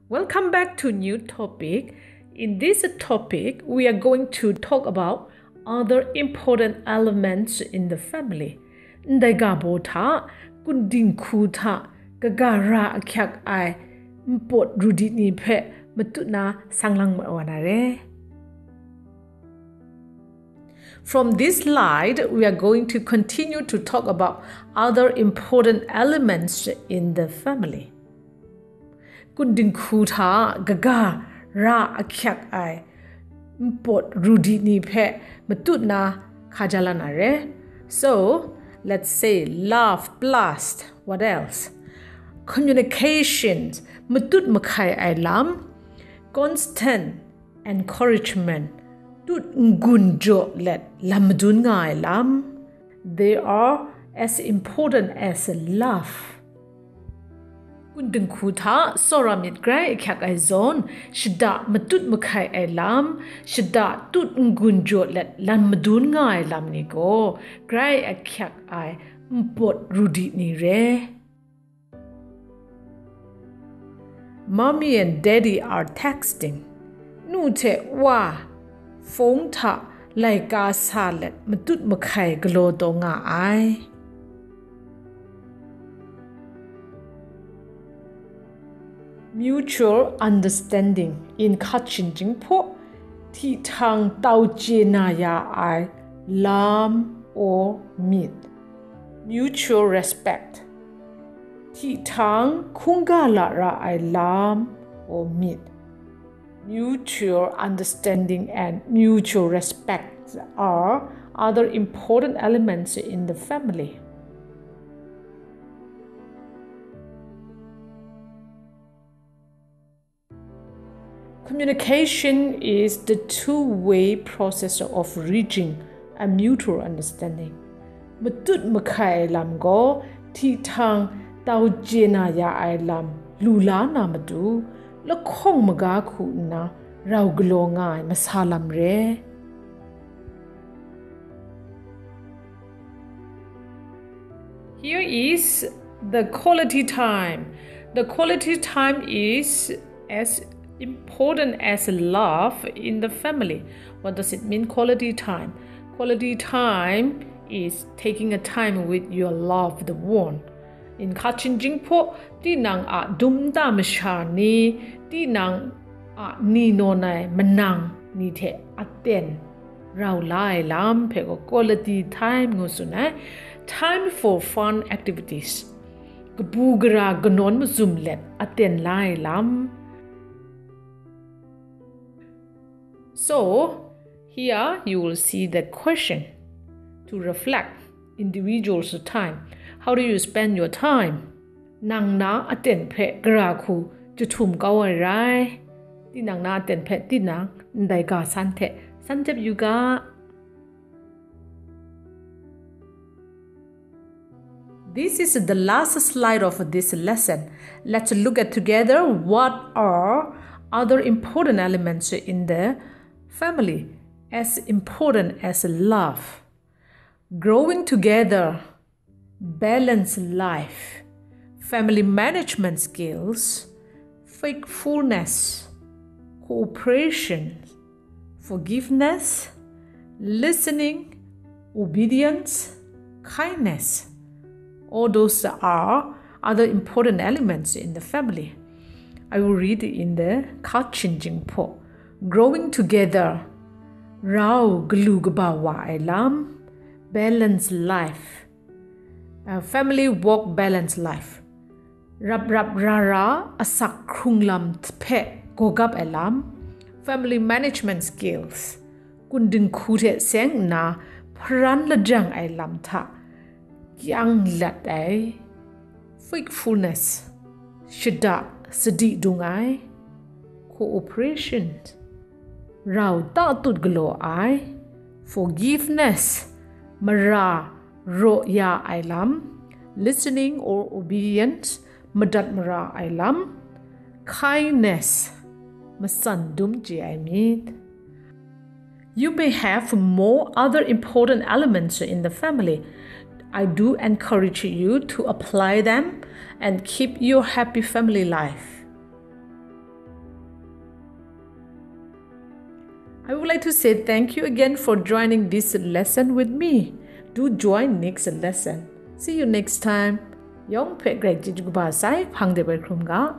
Welcome back to new topic. In this topic, we are going to talk about other important elements in the family. Ndaiga tha, kun dinghku tha, kaga ahkyak ai, npawt rudi ni phe, matutna sanglang mawanare. From this slide, we are going to continue to talk about other important elements in the family. Kun dinghku tha, kaga ahkyak ai, npawt rudi ni phe, matutna khajalanare. So, let's say love plus what else? Communications, matut makai ai lam. Constant encouragement, tut ngunjo let lamdun ngai lam. They are as important as love. Kun dinghku tha soramit grai ahkyak ai zon, shida matut makai ai lam, shida tut ngunjo let lamdun ngai lam ni ko, grai ahkyak ai npawt rudi ni re. Mommy and Daddy are texting. Nu te wa phone tha lai ka sa let matut makai glo to nga ai. Mutual understanding in Kachin Jinghpaw, ti thang tau che na ya ai lam or meet. Mutual respect, ti thang khunga la ra ai lam or meet. Mutual understanding and mutual respect are other important elements in the family. Communication is the two-way process of reaching a mutual understanding. Matut makai lam go ti thang tau jena ya ai lam lula na matu la khong maga khu na rau glo ngai masalam re. Here is the quality time. The quality time is as important as love in the family. What does it mean, quality time? Quality time is taking a time with your loved one. In Kachin Jinghpaw, ti nang a dum dam shani, ti nang a ni no nai manang ni the aten. Rao lai lam pego quality time ngusuna. Time for fun activities. Gabugara ganon mazum let aten lai lam. So, here you will see the question to reflect individuals' time. How do you spend your time? Nang na aten phe gra khu chuthum kawai rai. Ti nang na aten phe ti nang ndai ka santhe sanjep yuga. This is the last slide of this lesson. Let's look at together what are other important elements in the family as important as love. Growing together, balanced life, family management skills, faithfulness, cooperation, forgiveness, listening, obedience, kindness. All those are other important elements in the family. I will read in the Kachin Jinghpaw. Growing together, rao glu gaba wa ai lam, balanced life. Family walk balanced life. Rab rab ra ra asak krung lam phe gogap ai lam. Family management skills. Kun dinghku the seng na pran la jang ai lam tha. Kyang lat ai. Faithfulness. Shida sadi dung ai. Cooperation. Rao ta tut glo ai. Forgiveness. Mara ro ya ai lam. Listening or obedience. Madat mara ai lam. Kindness. Masan dum ji ai mit. You may have more other important elements in the family. I do encourage you to apply them and keep your happy family life. I would like to say thank you again for joining this lesson with me. Do join next lesson. See you next time. Yong pe greg jiguba sai phangde bai krumga.